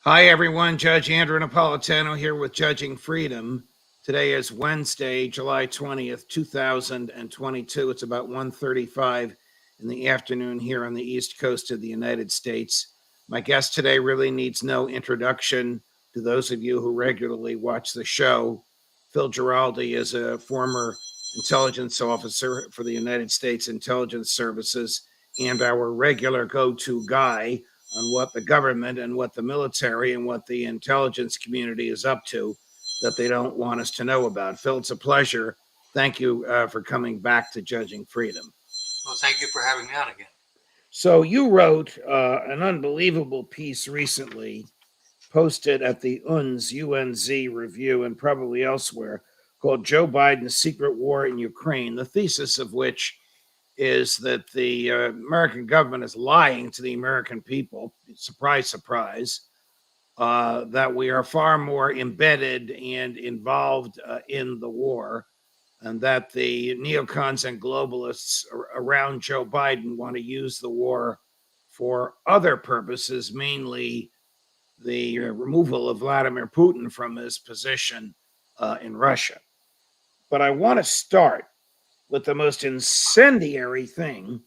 Hi, everyone. Judge Andrew Napolitano here with Judging Freedom. Today is Wednesday, July 20th, 2022. It's about 1:35 in the afternoon here on the East Coast of the United States. My guest today really needs no introduction to those of you who regularly watch the show. Phil Giraldi is a former intelligence officer for the United States Intelligence Services and our regular go-to guy on what the government and what the military and what the intelligence community is up to that they don't want us to know about. Phil, it's a pleasure. Thank you for coming back to Judging Freedom. Well, thank you for having me on again. So, you wrote an unbelievable piece recently, posted at the UNZ review and probably elsewhere, called Joe Biden's Secret War in Ukraine, the thesis of which is that the American government is lying to the American people. Surprise, surprise. That we are far more embedded and involved in the war, and that the neocons and globalists around Joe Biden want to use the war for other purposes, mainly the removal of Vladimir Putin from his position in Russia. But I want to start with the most incendiary thing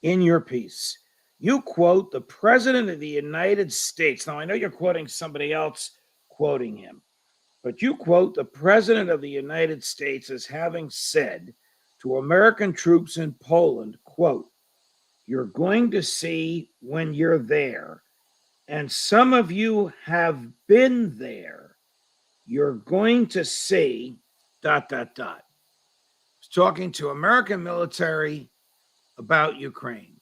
in your piece. You quote the President of the United States. Now, I know you're quoting somebody else quoting him, but you quote the President of the United States as having said to American troops in Poland, quote, "You're going to see when you're there, and some of you have been there. You're going to see dot, dot, dot." Talking to American military about Ukraine.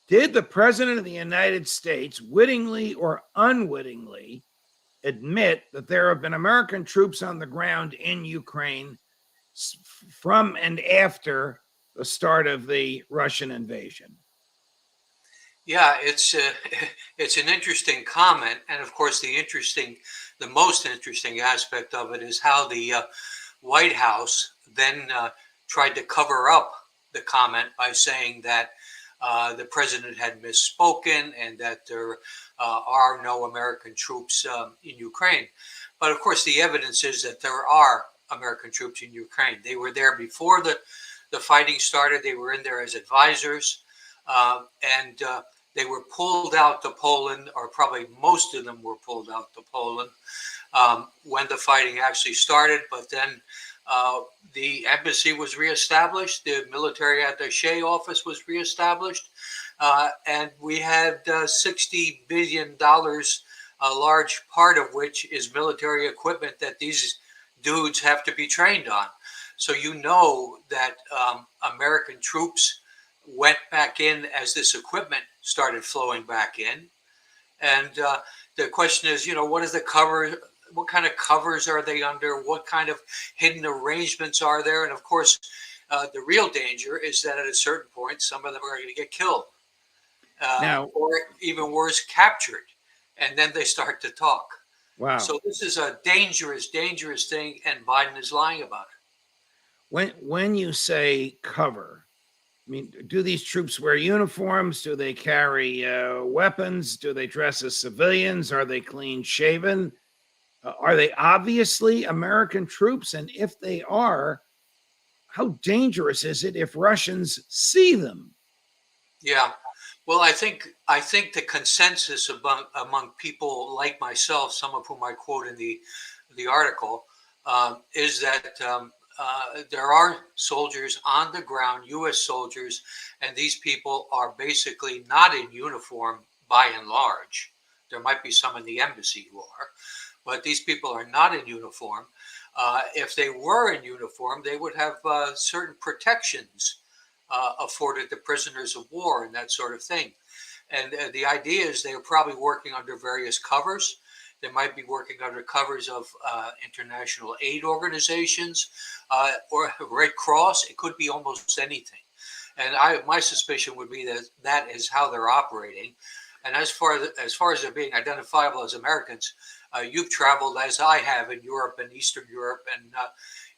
Did the President of the United States, wittingly or unwittingly, admit that there have been American troops on the ground in Ukraine from and after the start of the Russian invasion? Yeah, it's an interesting comment, and of course, the most interesting aspect of it is how the White House then tried to cover up the comment by saying that the president had misspoken and that there are no American troops in Ukraine. But of course, the evidence is that there are American troops in Ukraine. They were there before the fighting started. They were in there as advisors, and they were pulled out to Poland, or probably most of them were pulled out to Poland when the fighting actually started. But then the embassy was reestablished, the military attaché office was reestablished, and we had $60 billion, a large part of which is military equipment that these dudes have to be trained on. So you know that American troops went back in as this equipment started flowing back in. And the question is, what is the cover? What kind of covers are they under? What kind of hidden arrangements are there? And of course, the real danger is that at a certain point, some of them are going to get killed, or even worse, captured, and then they start to talk. Wow. So this is a dangerous, dangerous thing, and Biden is lying about it. When you say cover, I mean, do these troops wear uniforms? Do they carry weapons? Do they dress as civilians? Are they clean shaven? Are they obviously American troops? And if they are, how dangerous is it if Russians see them? Yeah. Well, I think the consensus among people like myself, some of whom I quote in the article, is that there are soldiers on the ground, U.S. soldiers, and these people are basically not in uniform by and large. There might be some in the embassy who are, but these people are not in uniform. If they were in uniform, they would have certain protections afforded to prisoners of war and that sort of thing. And the idea is they're probably working under various covers. They might be working under covers of international aid organizations or Red Cross. It could be almost anything. And my suspicion would be that that is how they're operating. And as far as they're being identifiable as Americans, you've traveled as I have in Europe and Eastern Europe, and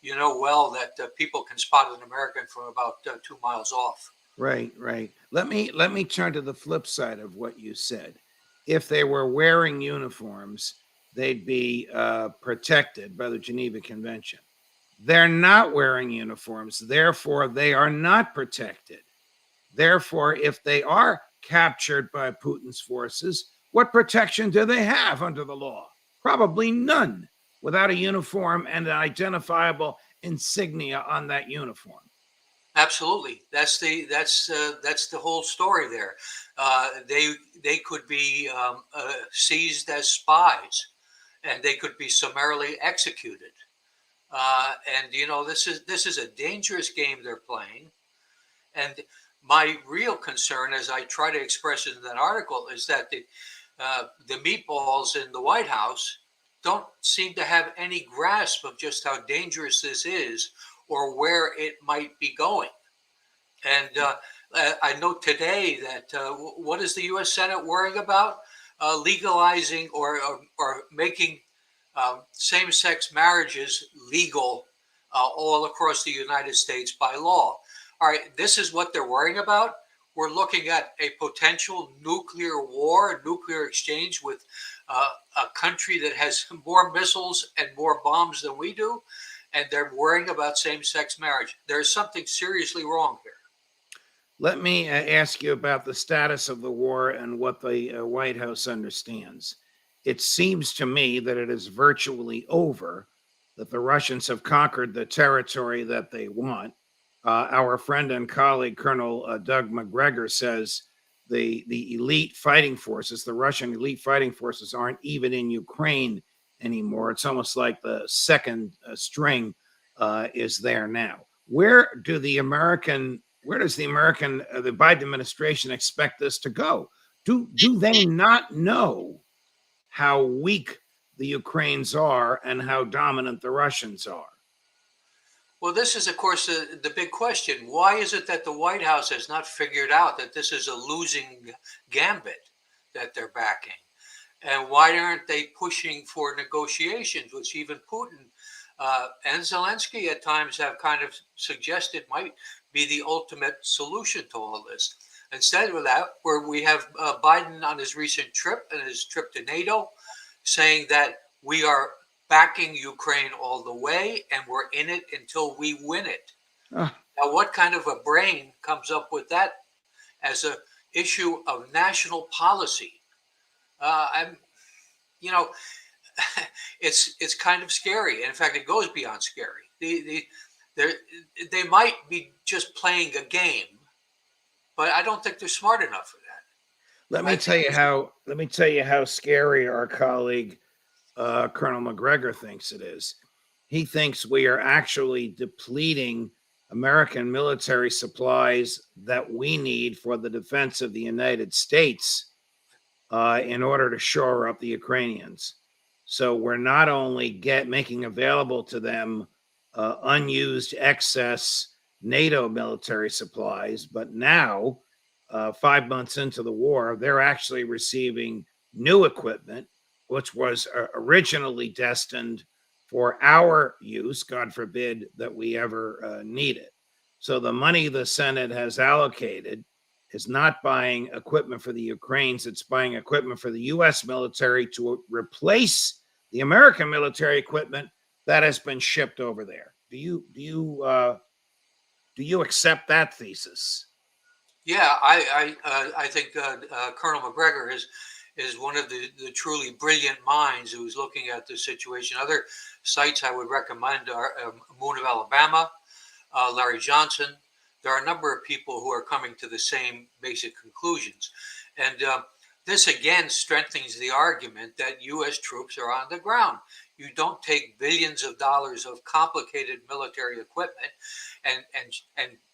you know well that people can spot an American from about 2 miles off. Right. Let me turn to the flip side of what you said. if they were wearing uniforms, they'd be protected by the Geneva Convention. They're not wearing uniforms, therefore, they are not protected. Therefore, if they are captured by Putin's forces, what protection do they have under the law? Probably none, without a uniform and an identifiable insignia on that uniform. Absolutely, that's the whole story there. They could be seized as spies, and they could be summarily executed. And this is a dangerous game they're playing. And my real concern, as I try to express it in that article, is that the meatballs in the White House don't seem to have any grasp of just how dangerous this is or where it might be going. And I note today that what is the U.S. Senate worrying about? Legalizing or making same-sex marriages legal all across the United States by law. All right, this is what they're worrying about. We're looking at a potential nuclear war, nuclear exchange with a country that has more missiles and more bombs than we do, and they're worrying about same-sex marriage. There's something seriously wrong here. Let me ask you about the status of the war and what the White House understands. It seems to me that it is virtually over, that the Russians have conquered the territory that they want. Our friend and colleague, Colonel Doug McGregor, says the elite fighting forces, the Russian elite fighting forces, aren't even in Ukraine anymore. It's almost like the second string is there now. Where does the American, the Biden administration expect this to go? Do they not know how weak the Ukrainians are and how dominant the Russians are? Well, this is, of course, the big question. Why is it that the White House has not figured out that this is a losing gambit that they're backing? And why aren't they pushing for negotiations, which even Putin and Zelensky at times have kind of suggested might be the ultimate solution to all this? Instead of that, where we have Biden on his recent trip and his trip to NATO saying that we are backing Ukraine all the way and we're in it until we win it. Now, what kind of a brain comes up with that as a issue of national policy? It's kind of scary. In fact, it goes beyond scary. They might be just playing a game, but I don't think they're smart enough for that. Let me tell you how scary our colleague Colonel McGregor thinks it is. He thinks we are actually depleting American military supplies that we need for the defense of the United States in order to shore up the Ukrainians. So we're not only making available to them unused excess NATO military supplies, but now, 5 months into the war, they're actually receiving new equipment, which was originally destined for our use. God forbid that we ever need it. So the money the Senate has allocated is not buying equipment for the Ukrainians. It's buying equipment for the U.S. military to replace the American military equipment that has been shipped over there. Do you accept that thesis? Yeah, I think Colonel McGregor is one of the truly brilliant minds who's looking at this situation. Other sites I would recommend are Moon of Alabama, Larry Johnson. There are a number of people who are coming to the same basic conclusions. And this again strengthens the argument that U.S. troops are on the ground. You don't take billions of dollars of complicated military equipment and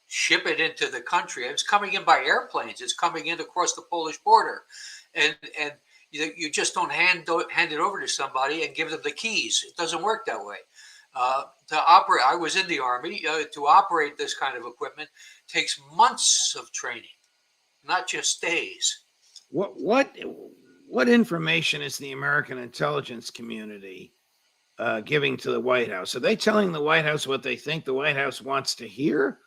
ship it into the country. It's coming in by airplanes. It's coming in across the Polish border. And you just don't hand it over to somebody and give them the keys. It doesn't work that way. To operate, I was in the Army. To operate this kind of equipment takes months of training, not just days. What information is the American intelligence community giving to the White House? Are they telling the White House what they think the White House wants to hear,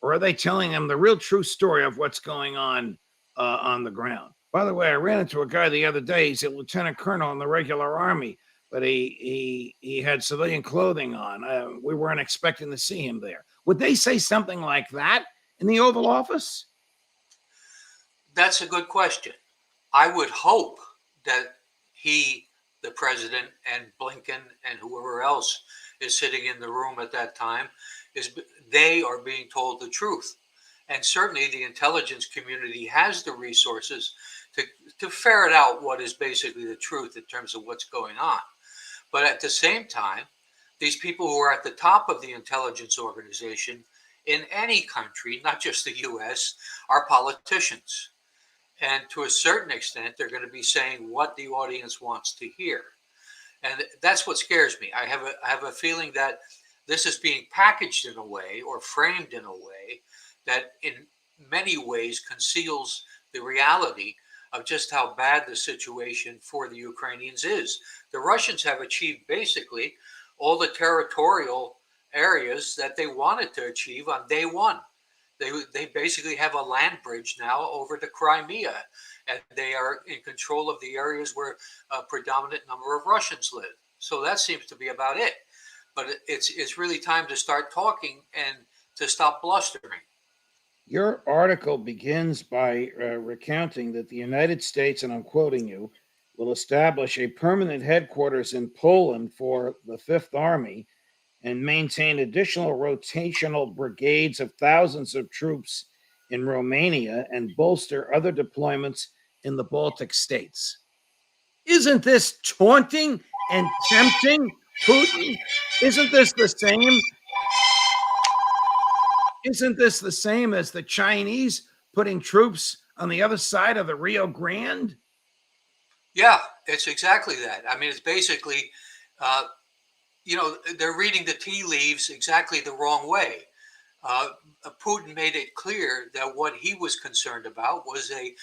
or are they telling them the real true story of what's going on the ground? By the way, I ran into a guy the other day. He's a lieutenant colonel in the regular army, but he had civilian clothing on. We weren't expecting to see him there. Would they say something like that in the Oval Office? That's a good question. I would hope that he, the president, and Blinken and whoever else is sitting in the room at that time they are being told the truth. And certainly the intelligence community has the resources to ferret out what is basically the truth in terms of what's going on. But at the same time, these people who are at the top of the intelligence organization in any country, not just the US, are politicians. And to a certain extent, they're going to be saying what the audience wants to hear. And that's what scares me. I have a feeling that this is being packaged in a way or framed in a way that in many ways conceals the reality of just how bad the situation for the Ukrainians is. The Russians have achieved basically all the territorial areas that they wanted to achieve on day one. They basically have a land bridge now over to Crimea, and they are in control of the areas where a predominant number of Russians live. So that seems to be about it. But it's really time to start talking and to stop blustering. Your article begins by recounting that the United States, and I'm quoting you, will establish a permanent headquarters in Poland for the Fifth Army and maintain additional rotational brigades of thousands of troops in Romania and bolster other deployments in the Baltic states. Isn't this taunting and tempting Putin? Isn't this the same? Isn't this the same as the Chinese putting troops on the other side of the Rio Grande? Yeah, it's exactly that. I mean, it's basically, uh, they're reading the tea leaves exactly the wrong way. Uh, Putin made it clear that what he was concerned about was a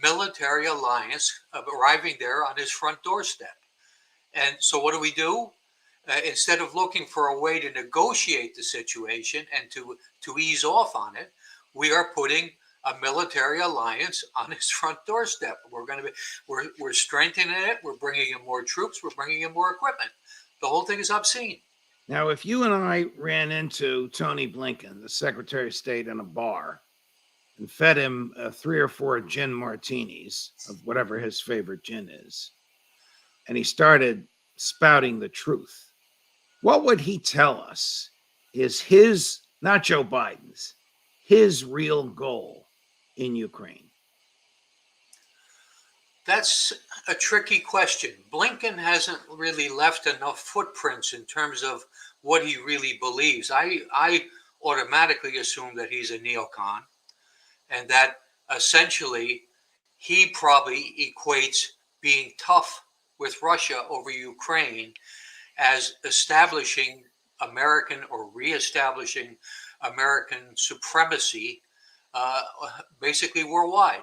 military alliance arriving there on his front doorstep. And so, what do? Instead of looking for a way to negotiate the situation and to ease off on it, we are putting a military alliance on his front doorstep. We're strengthening it. We're bringing in more troops. We're bringing in more equipment. The whole thing is obscene. Now, if you and I ran into Tony Blinken, the Secretary of State, in a bar and fed him 3 or 4 gin martinis of whatever his favorite gin is, and he started spouting the truth, what would he tell us is his, not Joe Biden's, his real goal in Ukraine? That's a tricky question. Blinken hasn't really left enough footprints in terms of what he really believes. I automatically assume that he's a neocon and that essentially he probably equates being tough with Russia over Ukraine as establishing American or reestablishing American supremacy basically worldwide.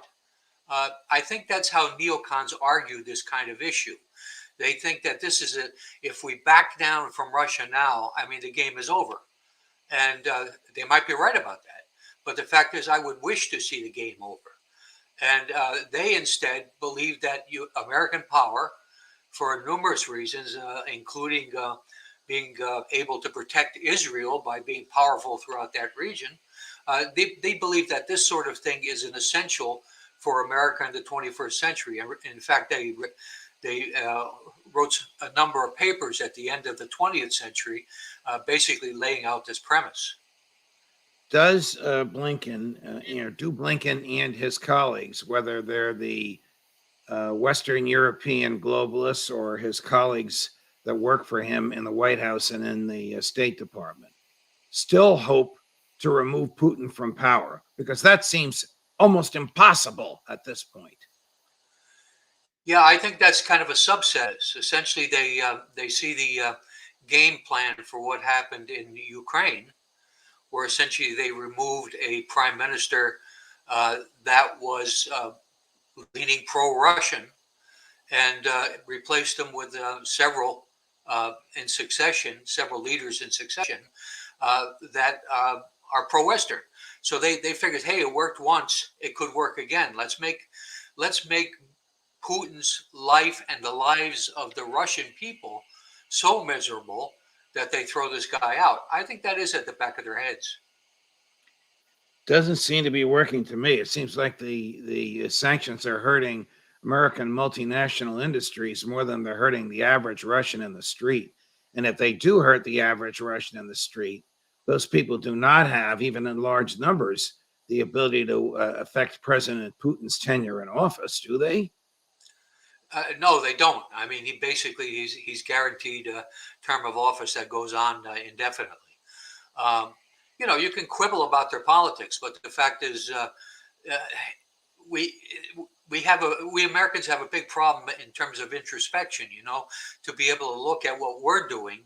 I think that's how neocons argue this kind of issue. They think that if we back down from Russia now, I mean, the game is over. And they might be right about that. But the fact is, I would wish to see the game over. And they instead believe that American power, for numerous reasons, including being able to protect Israel by being powerful throughout that region, they believe that this sort of thing is an essential for America in the 21st century. In fact, they wrote a number of papers at the end of the 20th century, basically laying out this premise. Does Blinken, do Blinken and his colleagues, whether they're the Western European globalists or his colleagues that work for him in the White House and in the State Department, still hope to remove Putin from power? Because that seems almost impossible at this point. Yeah, I think that's kind of a subset. Essentially, they see the game plan for what happened in Ukraine, where essentially they removed a prime minister that was leaning pro-Russian and replaced them with several leaders in succession that are pro-Western. So they figured, hey, it worked once, it could work again. Let's make let's make Putin's life and the lives of the Russian people so miserable that they throw this guy out. I think that is at the back of their heads. Doesn't seem to be working to me. It seems like the sanctions are hurting American multinational industries more than they're hurting the average Russian in the street. And if they do hurt the average Russian in the street, those people do not have, even in large numbers, the ability to affect President Putin's tenure in office, do they? No, they don't. I mean, he's guaranteed a term of office that goes on indefinitely. Um, you can quibble about their politics, but the fact is, uh, we we Americans have a big problem in terms of introspection. To be able to look at what we're doing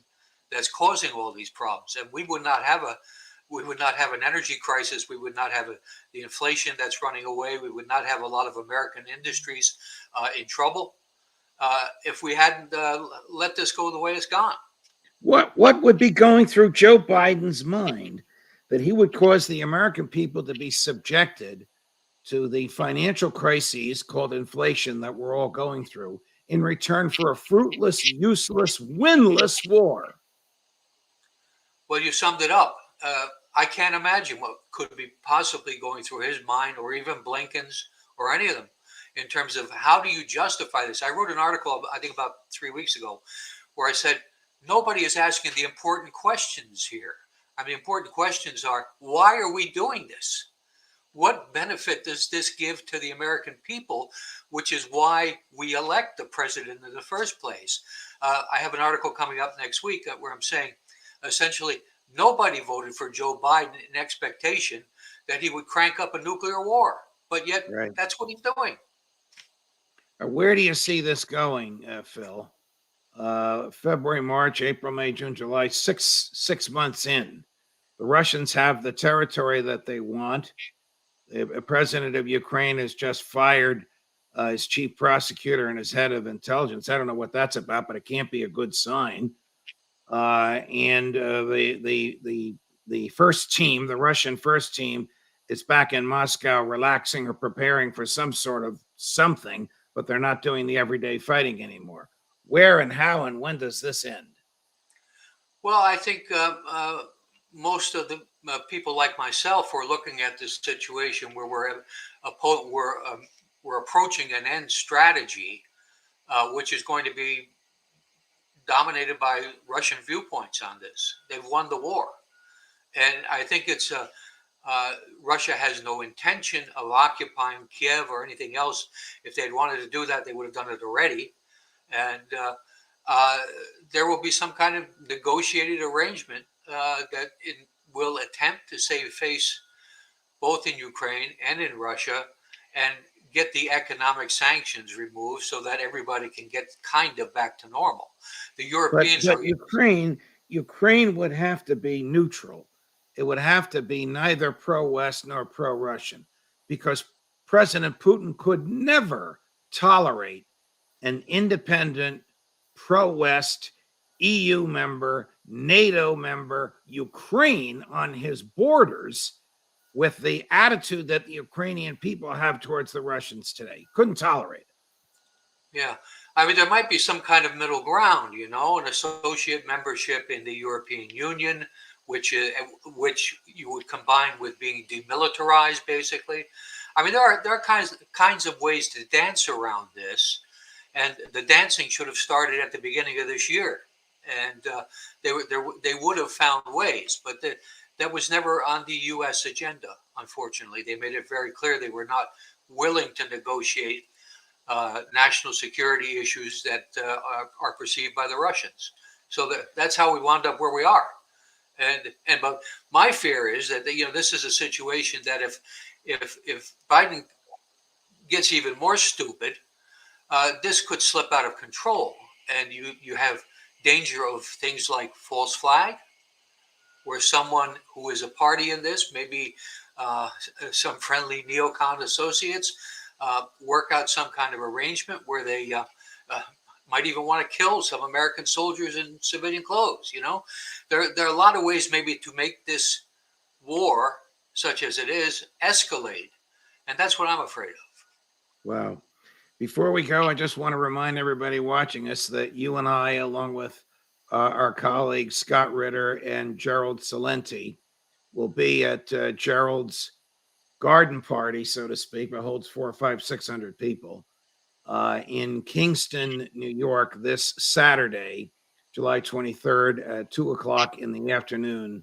that's causing all these problems, and we would not have an energy crisis. We would not have the inflation that's running away. We would not have a lot of American industries in trouble if we hadn't let this go the way it's gone. What would be going through Joe Biden's mind that he would cause the American people to be subjected to the financial crises called inflation that we're all going through in return for a fruitless, useless, winless war? Well, you summed it up. I can't imagine what could be possibly going through his mind, or even Blinken's, or any of them, in terms of how do you justify this. I wrote an article, I think about 3 weeks ago, where I said nobody is asking the important questions here. I mean, the important questions are, why are we doing this? What benefit does this give to the American people, which is why we elect the president in the first place? I have an article coming up next week where I'm saying, essentially, nobody voted for Joe Biden in expectation that he would crank up a nuclear war, but yet Right. that's what he's doing. Where do you see this going, Phil? February, March, April, May, June, July, six months in. The Russians have the territory that they want. The president of Ukraine has just fired his chief prosecutor and his head of intelligence. I don't know what that's about, but it can't be a good sign. And the first team, the Russian first team, is back in Moscow, relaxing or preparing for some sort of something, but they're not doing the everyday fighting anymore. Where and how and when does this end? Well, I think most of the people like myself are looking at this situation where we're approaching an end strategy, which is going to be dominated by Russian viewpoints on this. They've won the war, and I think it's Russia has no intention of occupying Kiev or anything else. If they'd wanted to do that, they would have done it already, and uh, there will be some kind of negotiated arrangement that it will attempt to save face both in Ukraine and in Russia, and get the economic sanctions removed so that everybody can get kind of back to normal. The Europeans But are. Ukraine would have to be neutral. It would have to be neither pro-West nor pro-Russian, because President Putin could never tolerate an independent, pro-West, EU member, NATO member, Ukraine on his borders with the attitude that the Ukrainian people have towards the Russians today. Couldn't tolerate it. Yeah. I mean, there might be some kind of middle ground, an associate membership in the European Union, which you would combine with being demilitarized, basically. I mean, there are kinds of ways to dance around this, and the dancing should have started at the beginning of this year, and they would have found ways, but that was never on the U.S. agenda. Unfortunately, they made it very clear they were not willing to negotiate national security issues that are perceived by the Russians. So that's how we wound up where we are. But my fear is that this is a situation that if Biden gets even more stupid, this could slip out of control, and you have danger of things like false flag, where someone who is a party in this, maybe some friendly neocon associates, work out some kind of arrangement where they might even want to kill some American soldiers in civilian clothes. There are a lot of ways maybe to make this war, such as it is, escalate, and that's what I'm afraid of. Wow. Before we go, I just want to remind everybody watching us that you and I, along with our colleagues Scott Ritter and Gerald Salenti, will be at Gerald's garden party, so to speak, that holds 600 people in Kingston, New York, this Saturday, July 23rd at 2 o'clock in the afternoon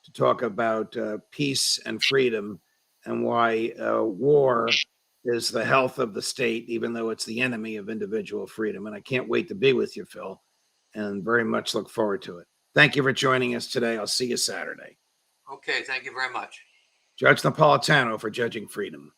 to talk about peace and freedom and why war is the health of the state, even though it's the enemy of individual freedom. And I can't wait to be with you, Phil, and very much look forward to it. Thank you for joining us today. I'll see you Saturday. Okay, thank you very much. Judge Napolitano for Judging Freedom.